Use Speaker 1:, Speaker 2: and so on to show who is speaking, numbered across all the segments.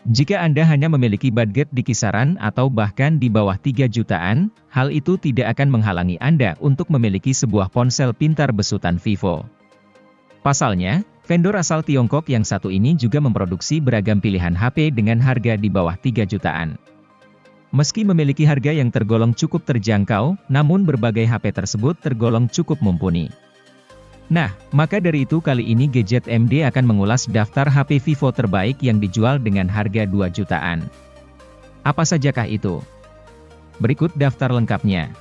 Speaker 1: Jika Anda hanya memiliki budget di kisaran atau bahkan di bawah 3 jutaan, hal itu tidak akan menghalangi Anda untuk memiliki sebuah ponsel pintar besutan Vivo. Pasalnya, vendor asal Tiongkok yang satu ini juga memproduksi beragam pilihan HP dengan harga di bawah 3 jutaan. Meski memiliki harga yang tergolong cukup terjangkau, namun berbagai HP tersebut tergolong cukup mumpuni. Nah, maka dari itu kali ini Gadget MD akan mengulas daftar HP Vivo terbaik yang dijual dengan harga 2 jutaan. Apa sajakah itu? Berikut daftar lengkapnya.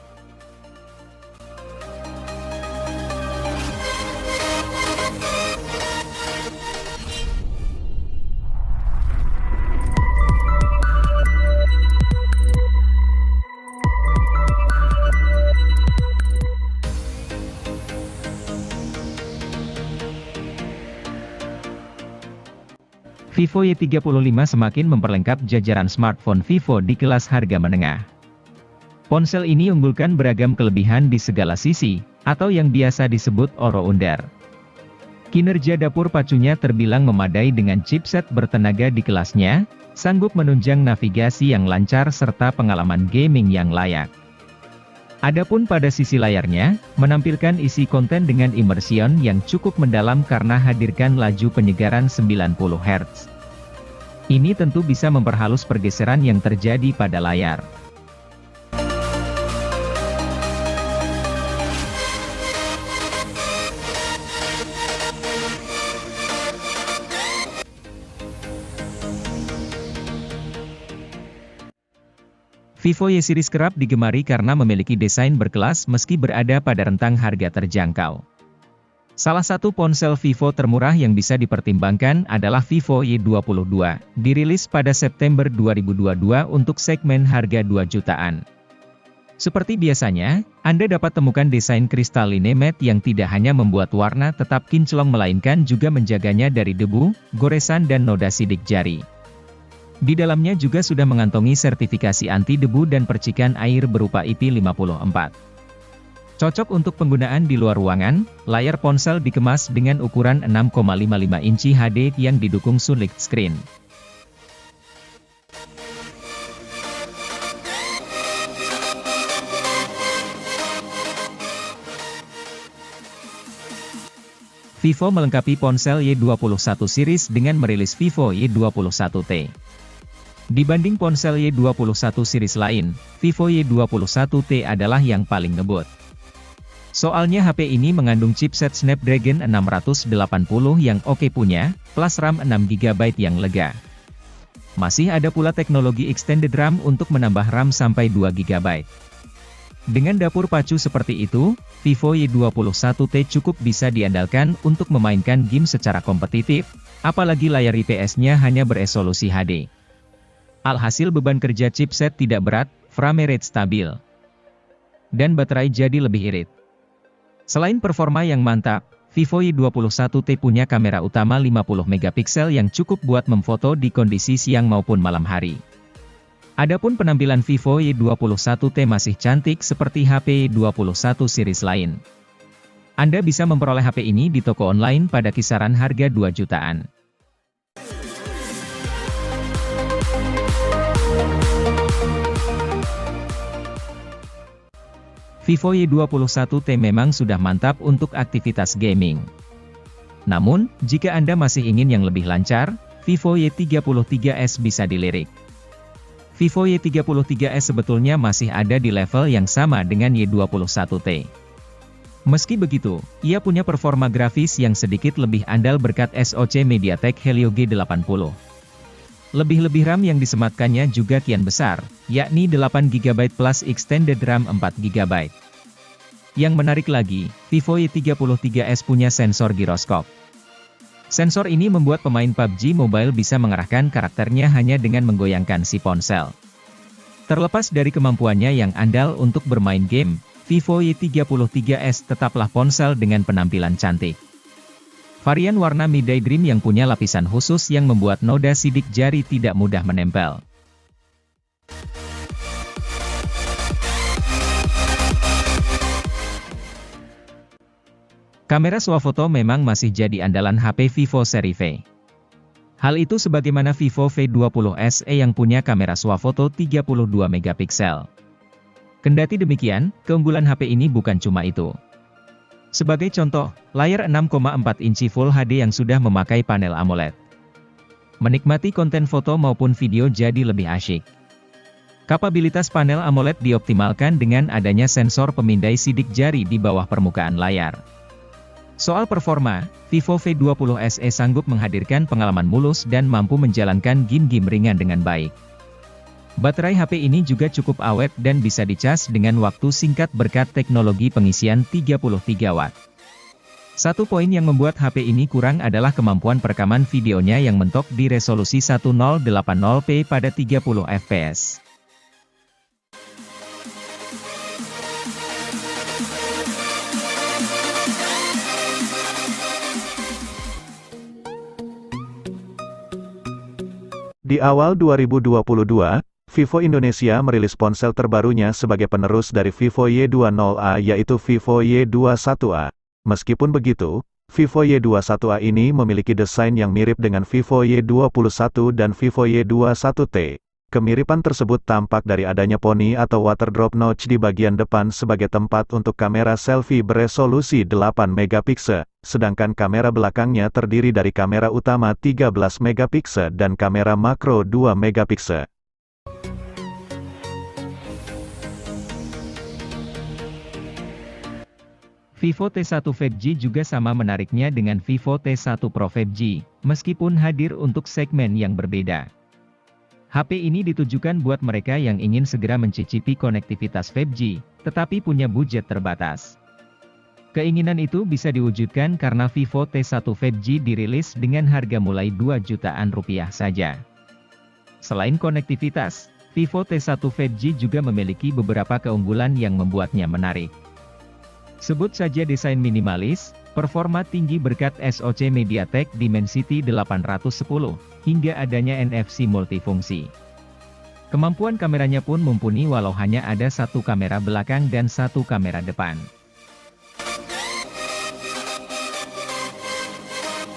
Speaker 1: Vivo Y35 semakin memperlengkap jajaran smartphone Vivo di kelas harga menengah. Ponsel ini unggulkan beragam kelebihan di segala sisi, atau yang biasa disebut all-rounder. Kinerja dapur pacunya terbilang memadai dengan chipset bertenaga di kelasnya, sanggup menunjang navigasi yang lancar serta pengalaman gaming yang layak. Adapun pada sisi layarnya, menampilkan isi konten dengan immersion yang cukup mendalam karena hadirkan laju penyegaran 90 Hz. Ini tentu bisa memperhalus pergeseran yang terjadi pada layar. Vivo Y series kerap digemari karena memiliki desain berkelas meski berada pada rentang harga terjangkau. Salah satu ponsel Vivo termurah yang bisa dipertimbangkan adalah Vivo Y22, dirilis pada September 2022 untuk segmen harga 2 jutaan. Seperti biasanya, Anda dapat temukan desain kristaline matte yang tidak hanya membuat warna tetap kinclong melainkan juga menjaganya dari debu, goresan dan noda sidik jari. Di dalamnya juga sudah mengantongi sertifikasi anti debu dan percikan air berupa IP54. Cocok untuk penggunaan di luar ruangan, layar ponsel dikemas dengan ukuran 6,55 inci HD yang didukung Solid Screen. Vivo melengkapi ponsel Y21 series dengan merilis Vivo Y21T. Dibanding ponsel Y21 series lain, Vivo Y21T adalah yang paling ngebut. Soalnya HP ini mengandung chipset Snapdragon 680 yang oke punya, plus RAM 6GB yang lega. Masih ada pula teknologi extended RAM untuk menambah RAM sampai 2GB. Dengan dapur pacu seperti itu, Vivo Y21T cukup bisa diandalkan untuk memainkan game secara kompetitif, apalagi layar IPS-nya hanya beresolusi HD. Alhasil beban kerja chipset tidak berat, frame rate stabil, dan baterai jadi lebih irit. Selain performa yang mantap, Vivo Y21T punya kamera utama 50 megapiksel yang cukup buat memfoto di kondisi siang maupun malam hari. Adapun penampilan Vivo Y21T masih cantik seperti HP Y21 series lain. Anda bisa memperoleh HP ini di toko online pada kisaran harga 2 jutaan. Vivo Y21T memang sudah mantap untuk aktivitas gaming. Namun, jika Anda masih ingin yang lebih lancar, Vivo Y33s bisa dilirik. Vivo Y33s sebetulnya masih ada di level yang sama dengan Y21T. Meski begitu, ia punya performa grafis yang sedikit lebih andal berkat SoC MediaTek Helio G80. Lebih-lebih RAM yang disematkannya juga kian besar, yakni 8GB plus extended RAM 4GB. Yang menarik lagi, Vivo Y33s punya sensor giroskop. Sensor ini membuat pemain PUBG Mobile bisa mengarahkan karakternya hanya dengan menggoyangkan si ponsel. Terlepas dari kemampuannya yang andal untuk bermain game, Vivo Y33s tetaplah ponsel dengan penampilan cantik. Varian warna Midday Dream yang punya lapisan khusus yang membuat noda sidik jari tidak mudah menempel. Kamera swafoto memang masih jadi andalan HP Vivo seri V. Hal itu sebagaimana Vivo V20 SE yang punya kamera swafoto 32 megapiksel. Kendati demikian, keunggulan HP ini bukan cuma itu. Sebagai contoh, layar 6,4 inci Full HD yang sudah memakai panel AMOLED. Menikmati konten foto maupun video jadi lebih asyik. Kapabilitas panel AMOLED dioptimalkan dengan adanya sensor pemindai sidik jari di bawah permukaan layar. Soal performa, Vivo V20 SE sanggup menghadirkan pengalaman mulus dan mampu menjalankan game-game ringan dengan baik. Baterai HP ini juga cukup awet dan bisa dicas dengan waktu singkat berkat teknologi pengisian 33 watt. Satu poin yang membuat HP ini kurang adalah kemampuan perekaman videonya yang mentok di resolusi 1080p pada 30 fps.
Speaker 2: Di awal 2022, Vivo Indonesia merilis ponsel terbarunya sebagai penerus dari Vivo Y20A yaitu Vivo Y21A. Meskipun begitu, Vivo Y21A ini memiliki desain yang mirip dengan Vivo Y21 dan Vivo Y21T. Kemiripan tersebut tampak dari adanya poni atau water drop notch di bagian depan sebagai tempat untuk kamera selfie beresolusi 8 megapiksel, sedangkan kamera belakangnya terdiri dari kamera utama 13 megapiksel dan kamera makro 2 megapiksel.
Speaker 1: Vivo T1 5G juga sama menariknya dengan Vivo T1 Pro 5G, meskipun hadir untuk segmen yang berbeda. HP ini ditujukan buat mereka yang ingin segera mencicipi konektivitas 5G, tetapi punya budget terbatas. Keinginan itu bisa diwujudkan karena Vivo T1 5G dirilis dengan harga mulai 2 jutaan rupiah saja. Selain konektivitas, Vivo T1 5G juga memiliki beberapa keunggulan yang membuatnya menarik. Sebut saja desain minimalis, performa tinggi berkat SoC MediaTek Dimensity 810, hingga adanya NFC multifungsi. Kemampuan kameranya pun mumpuni walau hanya ada satu kamera belakang dan satu kamera depan.